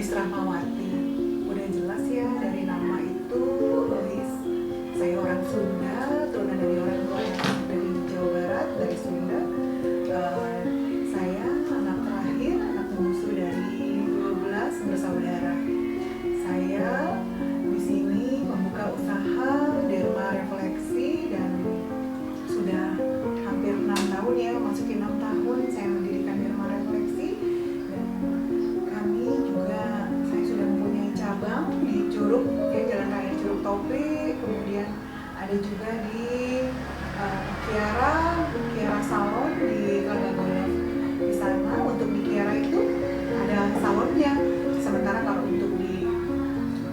Lois Rahmawati. Udah jelas ya dari nama itu Lois. Saya orang Sunda, turunan dari orang tua yang dari Jawa Barat, dari Sunda. Saya anak terakhir, anak bungsu dari 12 bersaudara. Saya di sini membuka usaha Derma Refleksi dan sudah hampir 6 tahun ya, masukin 6 tahun saya mendirikan Derma Refleksi. Dan kami juga, saya sudah mempunyai cabang di Curug, ya, Jalan Raya Curug Topik, kemudian ada juga di Kiara Salon di Telaga Golf. Di sana untuk di Kiara itu ada salonnya. Sementara kalau untuk di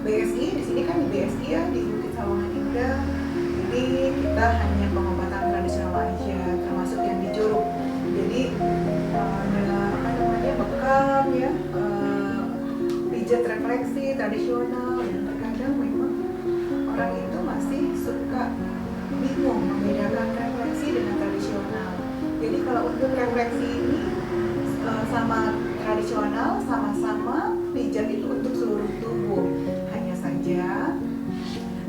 BSI, di sini kan di BSI ya, di Bukit Sawangan Indah. Jadi kita hanya pengobatan tradisional aja, termasuk yang di Curug. Jadi ada bekam ya, pijat refleksi tradisional, dan terkadang memang orang itu masih suka bingung membedakan refleksi dengan tradisional. Jadi kalau untuk refleksi ini sama tradisional sama-sama pijat itu untuk seluruh tubuh. Hanya saja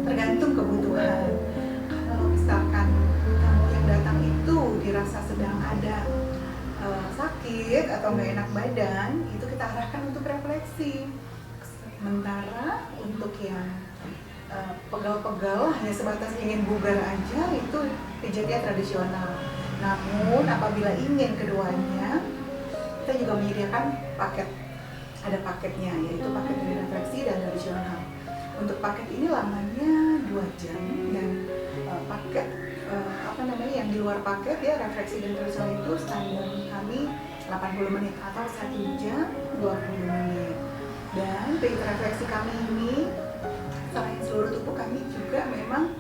tergantung kebutuhan. Kalau misalkan kamu yang datang itu dirasa sedang ada sakit atau nggak enak badan, itu kita arahkan untuk refleksi. Sementara untuk yang pegal-pegal hanya sebatas ingin bugar aja, itu pijatnya tradisional. Namun apabila ingin keduanya, kita juga menyediakan paket. Ada paketnya, yaitu paket dari refleksi dan tradisional. Untuk paket ini lamanya 2 jam dan paket yang di luar paket ya, refleksi dan tradisional itu standar kami 80 menit atau 1 jam 20 menit. Dan pijat refleksi kami ini selain seluruh tubuh, kami juga memang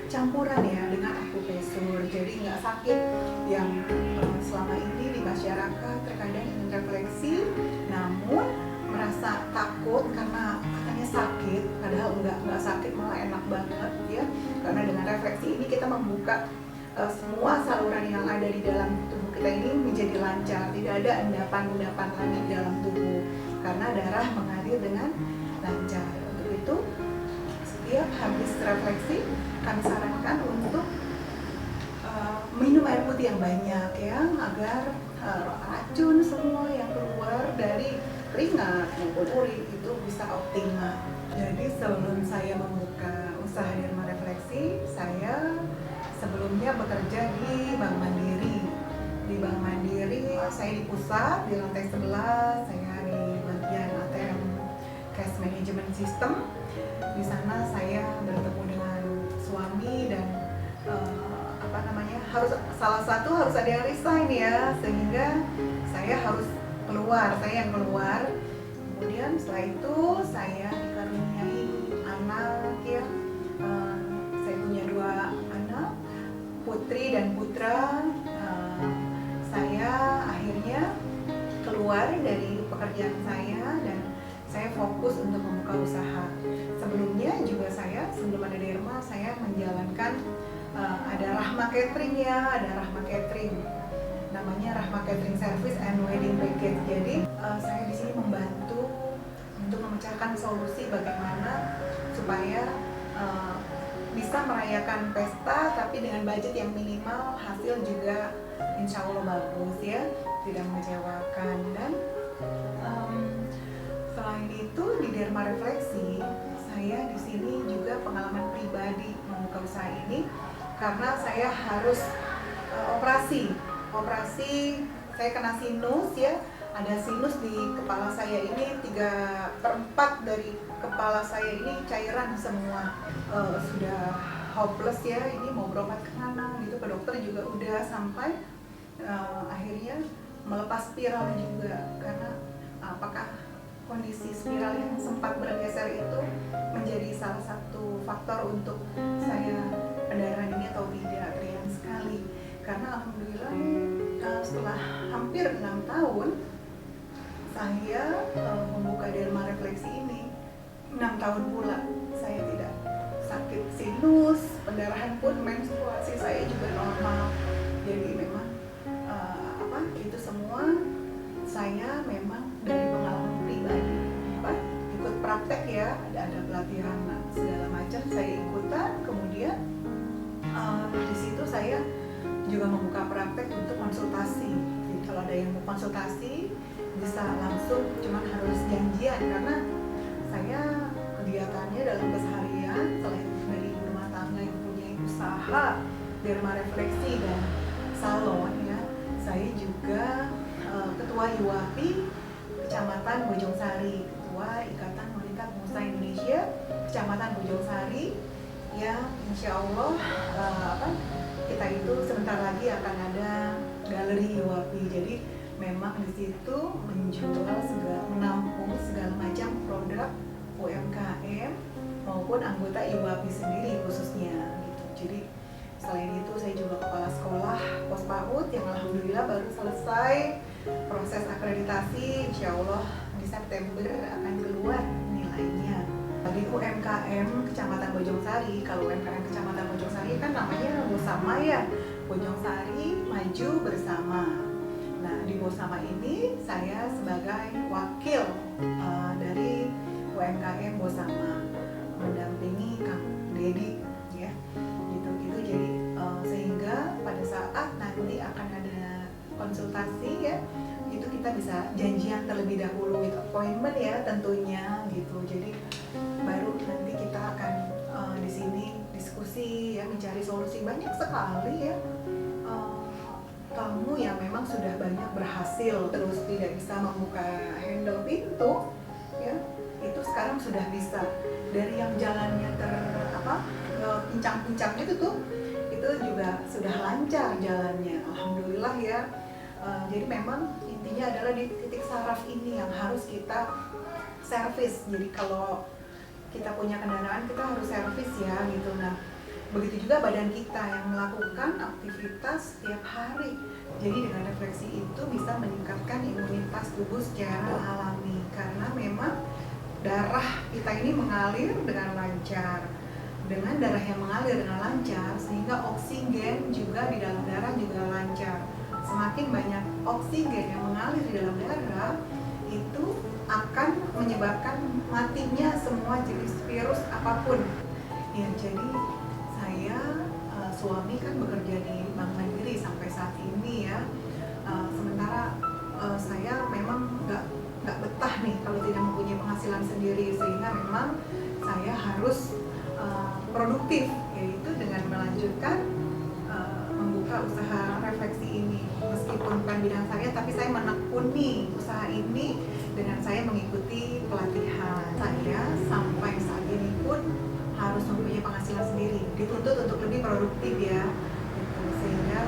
campuran ya dengan akupresur. Jadi nggak sakit yang selama ini di masyarakat terkadang ingin refleksi namun merasa takut karena katanya sakit, padahal enggak sakit, malah enak banget ya. Karena dengan refleksi ini kita membuka semua saluran yang ada di dalam tubuh kita ini menjadi lancar, tidak ada endapan-endapan lagi di dalam tubuh karena darah mengalir dengan lancar. Untuk itu setiap habis refleksi kami sarankan untuk minum air putih yang banyak ya, agar racun semua yang keluar dari keringat maupun urin itu bisa optimal. Jadi sebelum saya membuka usaha Derma Refleksi, saya sebelumnya bekerja di Bank Mandiri. Di Bank Mandiri saya di pusat, di lantai 11, saya di bagian ATM Cash Management System. Di sana saya bertemu dengan suami dan salah satu harus ada yang resign ya, sehingga saya harus keluar, saya yang keluar. Kemudian setelah itu saya dikaruniai anak ya, saya punya 2 anak, putri dan putra. Saya akhirnya keluar dari pekerjaan saya dan saya fokus untuk membuka usaha. Sebelumnya juga saya, sebelum ada Derma, saya menjalankan ada Rahma Catering ya, ada Rahma Catering. Namanya Rahma Catering Service and Wedding Package. Jadi saya di sini membantu untuk memecahkan solusi bagaimana supaya bisa merayakan pesta tapi dengan budget yang minimal, hasil juga insya Allah bagus ya, tidak mengecewakan. Dan selain itu di Derma Refleksi, saya di sini juga pengalaman pribadi membuka usaha ini karena saya harus operasi, saya kena sinus ya, ada sinus di kepala saya ini, 3/4 dari kepala saya ini cairan semua, sudah hopeless ya, ini mau berobat kemana gitu, ke dokter juga udah, sampai akhirnya melepas spiral juga, karena apakah kondisi spiral yang sempat bergeser itu menjadi salah satu faktor untuk saya pendarahan ini atau tidak, ringan sekali. Karena alhamdulillah setelah hampir 6 tahun saya membuka Derma Refleksi ini, 6 tahun pula saya tidak sakit sinus, pendarahan pun, menstruasi saya juga normal. Jadi memang itu semua saya memang dari pengalaman pribadi. saya ikutan. Kemudian di situ saya juga membuka praktek untuk konsultasi. Jadi kalau ada yang mau konsultasi bisa langsung, cuman harus janjian karena saya kegiatannya dalam keseharian selain dari ibu rumah tangga yang punya usaha Dharma Refleksi dan salon ya, saya juga ketua IWAPI Kecamatan Bojongsari, ketua Ikatan Wanita Pengusaha Indonesia Kecamatan Bojongsari yang insya Allah kita itu sebentar lagi akan ada galeri IWAPI. Jadi memang di situ menampung segala macam produk UMKM maupun anggota IWAPI sendiri khususnya gitu. Jadi selain itu saya juga kepala sekolah pos PAUD yang alhamdulillah baru selesai proses akreditasi, insya Allah di September akan keluar nilainya. Di UMKM Kecamatan Bojongsari, kalau UMKM Kecamatan Bojongsari kan namanya Bosama ya, Bojongsari Maju Bersama. Nah di Bosama ini saya sebagai wakil dari UMKM Bosama mendampingi Kang Dedi ya, gitu-gitu. Jadi sehingga pada saat nanti akan ada konsultasi ya, itu kita bisa janjian terlebih dahulu with appointment ya tentunya gitu. Jadi baru nanti kita akan di sini diskusi ya, mencari solusi. Banyak sekali ya kamu yang memang sudah banyak berhasil terus tidak bisa membuka handle pintu ya, itu sekarang sudah bisa. Dari yang jalannya pincang-pincang itu juga sudah lancar jalannya, alhamdulillah ya. Jadi memang intinya adalah di titik saraf ini yang harus kita servis. Jadi kalau kita punya kendaraan kita harus servis ya gitu. Nah begitu juga badan kita yang melakukan aktivitas setiap hari. Jadi dengan refleksi itu bisa meningkatkan imunitas tubuh secara alami, karena memang darah kita ini mengalir dengan lancar. Dengan darah yang mengalir dengan lancar sehingga oksigen juga di dalam darah juga lancar. Semakin banyak oksigen yang mengalir di dalam darah, itu akan menyebabkan matinya semua jenis virus apapun ya. Jadi saya suami kan bekerja di Bank Mandiri sampai saat ini ya. Sementara saya memang nggak betah nih kalau tidak mempunyai penghasilan sendiri, sehingga memang saya harus produktif, yaitu dengan melanjutkan membuka usaha refleksi ini. Meskipun bukan bidang saya, tapi saya menekuni usaha ini dengan saya mengikuti pelatihan. Saya sampai saat ini pun harus mempunyai penghasilan sendiri, dituntut untuk lebih produktif ya gitu. Sehingga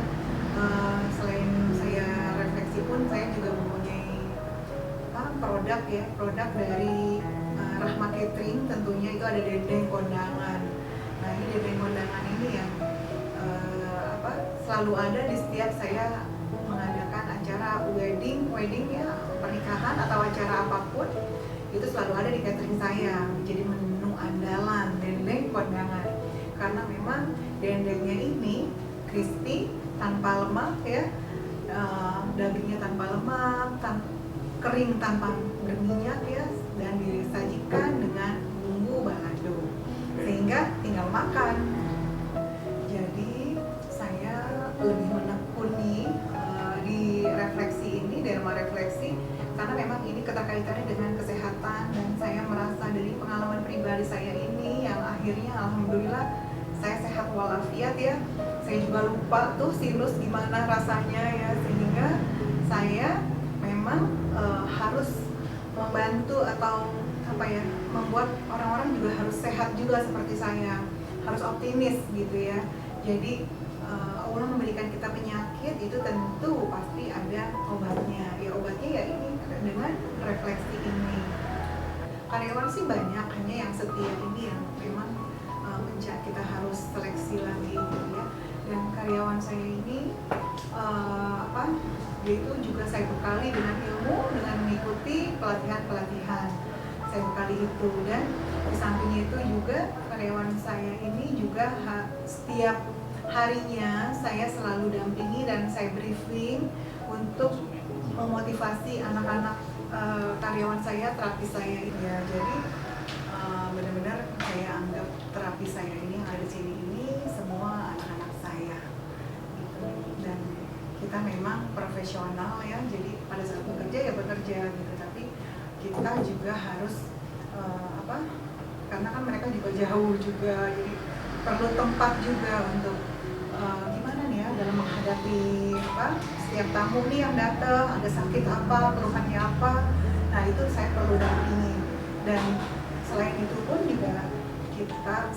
selain saya refleksi pun saya juga mempunyai produk ya, produk dari Rahma Catering. Tentunya itu ada dendeng kondangan. Nah ini dendeng kondangan ini yang selalu ada di setiap saya mengadakan acara wedding ya, pernikahan atau acara apapun, itu selalu ada di catering saya. Jadi menu andalan dendeng kondangan, karena memang dendengnya ini crispy, tanpa lemak ya, dagingnya tanpa lemak, kering tanpa berminyak ya, dan disajikan dengan bumbu balado sehingga tinggal makan. Jadi saya lebih menekuni di refleksi ini, Dharma Refleksi, karena memang ini keterkaitannya dengan kesehatan. Dan saya merasa dari pengalaman pribadi saya ini yang akhirnya alhamdulillah saya sehat walafiat ya. Saya juga lupa tuh sinus gimana rasanya ya, sehingga saya memang harus membantu atau membuat orang-orang juga harus sehat juga seperti saya, harus optimis gitu ya. Jadi Allah memberikan kita penyakit itu tentu pasti ada obatnya. Ya obatnya ya ini dengan refleksi ini. Karyawan sih banyak, hanya yang setia ini yang memang kita harus seleksi lagi gitu ya. Dan karyawan saya ini dia itu juga saya bekali dengan ilmu, dengan mengikuti pelatihan. Saya bekali itu, dan di sampingnya itu juga karyawan saya ini juga setiap harinya saya selalu dampingi dan saya briefing untuk memotivasi anak-anak karyawan saya, terapis saya ini ya. Jadi benar-benar saya anggap terapi terapis saya ini yang ada di sini ini semua anak-anak saya gitu. Dan kita memang profesional ya, jadi pada saat bekerja ya bekerja gitu, tapi kita juga harus karena kan mereka juga jauh juga, jadi perlu tempat juga untuk gimana nih ya dalam menghadapi setiap tamu nih yang datang, ada sakit apa, keluhannya apa, nah itu saya perlu dampingi. Dan selain itu pun juga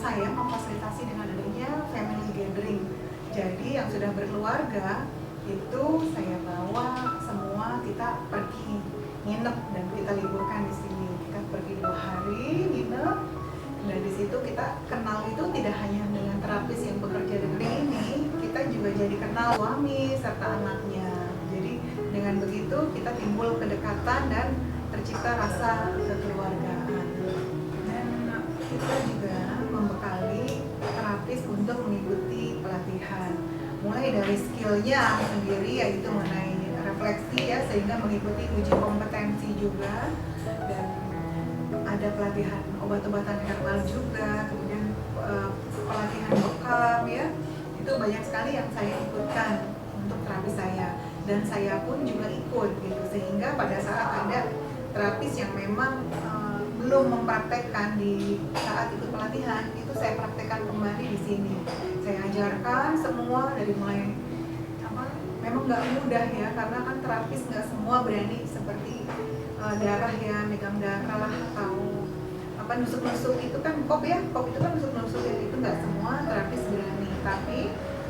saya memfasilitasi dengan adanya family gathering, jadi yang sudah berkeluarga itu saya bawa semua, kita pergi nginep dan kita liburkan di sini, kita pergi 2 hari nginep. Dan di situ kita kenal itu tidak hanya dengan terapis yang bekerja dengan ini, kita juga jadi kenal suami serta anaknya. Jadi dengan begitu kita timbul kedekatan dan tercipta rasa kekeluargaan. Dan kita juga membekali terapis untuk mengikuti pelatihan, mulai dari skillnya sendiri yaitu mengenai refleksi ya, sehingga mengikuti uji kompetensi juga, dan ada pelatihan obat-obatan herbal juga, kemudian pelatihan bekam ya, itu banyak sekali yang saya ikutkan untuk terapi saya, dan saya pun juga ikut gitu, sehingga pada saat ada terapis yang memang belum mempraktekkan di saat ikut pelatihan, itu saya praktekkan kembali di sini. Saya ajarkan semua dari mulai memang nggak mudah ya, karena kan terapis nggak semua berani seperti darah ya, megang darah atau nusuk-nusuk itu kan kop itu kan nusuk-nusuk ya, itu nggak semua terapis berani. Tapi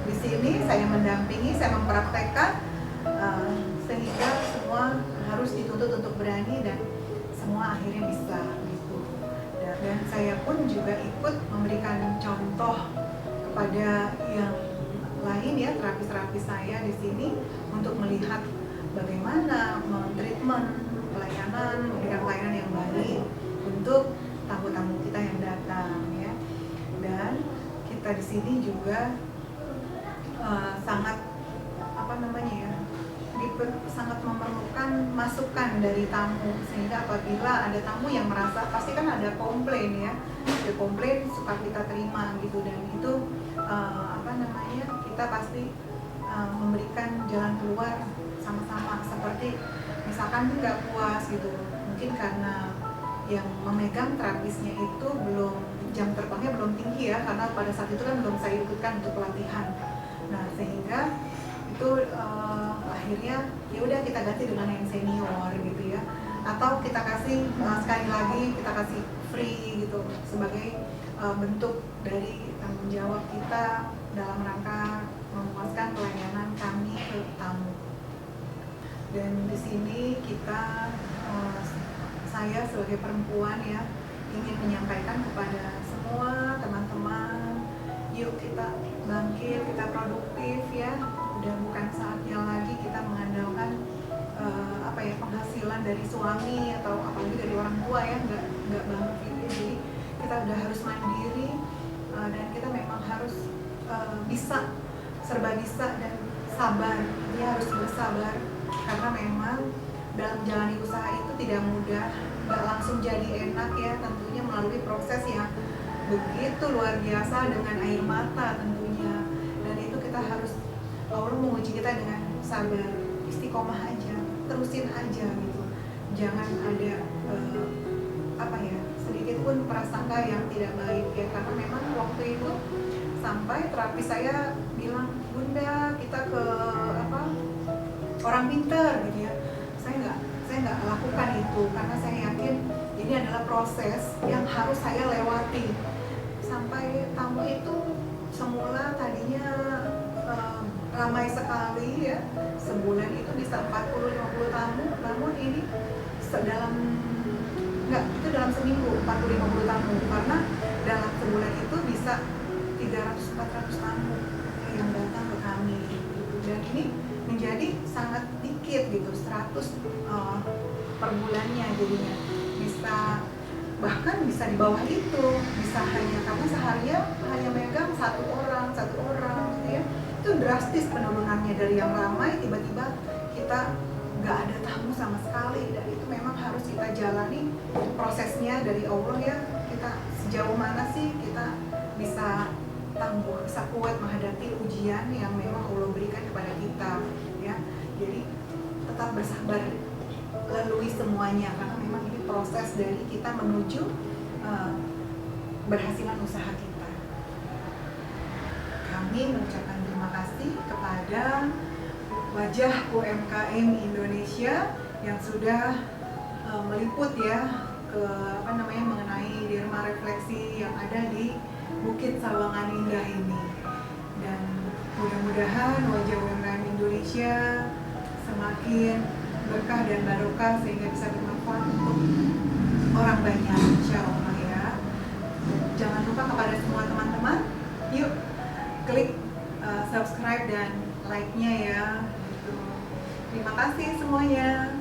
di sini saya mendampingi, saya mempraktekkan sehingga semua harus dituntut untuk berani dan semua akhirnya bisa gitu. Dan saya pun juga ikut memberikan contoh kepada yang lain ya, terapis-terapis saya di sini untuk melihat bagaimana mentreatment pelayanan, memberikan pelayanan yang baik untuk tamu-tamu kita yang datang ya. Dan kita di sini juga sangat sangat memerlukan masukan dari tamu, sehingga apabila ada tamu yang merasa, pasti kan ada komplain ya, ada komplain suka kita terima gitu, dan itu kita pasti memberikan jalan keluar sama-sama, seperti misalkan nggak puas gitu, mungkin karena yang memegang terapisnya itu belum, jam terbangnya belum tinggi ya, karena pada saat itu kan belum saya ikutkan untuk pelatihan. Nah sehingga itu akhirnya ya udah kita ganti dengan yang senior gitu ya, atau kita kasih sekali lagi kita kasih free gitu sebagai bentuk dari tanggung jawab kita dalam rangka memuaskan pelayanan kami ke tamu. Dan di sini saya sebagai perempuan ya ingin menyampaikan kepada semua teman-teman, yuk kita bangkit, kita produktif ya. Udah bukan saatnya lagi kita mengandalkan penghasilan dari suami atau apalagi dari orang tua ya, nggak banget gitu. Jadi kita udah harus mandiri dan kita memang harus serba bisa dan sabar. Dia harus bersabar karena memang dalam menjalani usaha itu tidak mudah, nggak langsung jadi enak ya, tentunya melalui proses yang begitu luar biasa dengan air mata tentunya. Dan itu kita harus, Allah menguji kita dengan sabar, istiqomah aja, terusin aja gitu. Jangan ada sedikit pun prasangka yang tidak baik ya, karena memang waktu itu sampai terapis saya bilang, Bunda kita ke orang pinter gitu ya. Saya nggak lakukan itu karena saya yakin ini adalah proses yang harus saya lewati. Sampai tamu itu semula tadinya ramai sekali ya, sebulan itu bisa 40-50 tamu, namun ini dalam seminggu 40-50 tamu, karena dalam sebulan itu bisa 300-400 tamu yang datang ke kami gitu. Dan ini menjadi sangat dikit gitu, 100 per bulannya, jadinya bahkan bisa di bawah itu, bisa karena seharinya hanya megang satu orang gitu ya. Itu drastis penurunannya, dari yang ramai tiba-tiba kita nggak ada tamu sama sekali. Dan itu memang harus kita jalani prosesnya dari Allah ya, kita sejauh mana sih kita bisa tangguh, bisa kuat menghadapi ujian yang memang Allah berikan kepada kita, ya. Jadi tetap bersabar lalui semuanya, karena memang ini proses dari kita menuju berhasilan usaha kita. Kami mengucapkan terima kasih kepada wajah UMKM Indonesia yang sudah meliput ya mengenai Dharma Refleksi yang ada di Bukit Sawangan Indah ini. Dan mudah-mudahan wajah UMKM Indonesia semakin berkah dan barokah sehingga bisa bermanfaat untuk orang banyak, insya Allah ya. Jangan lupa kepada semua teman-teman, yuk klik subscribe dan like-nya ya. Terima kasih semuanya.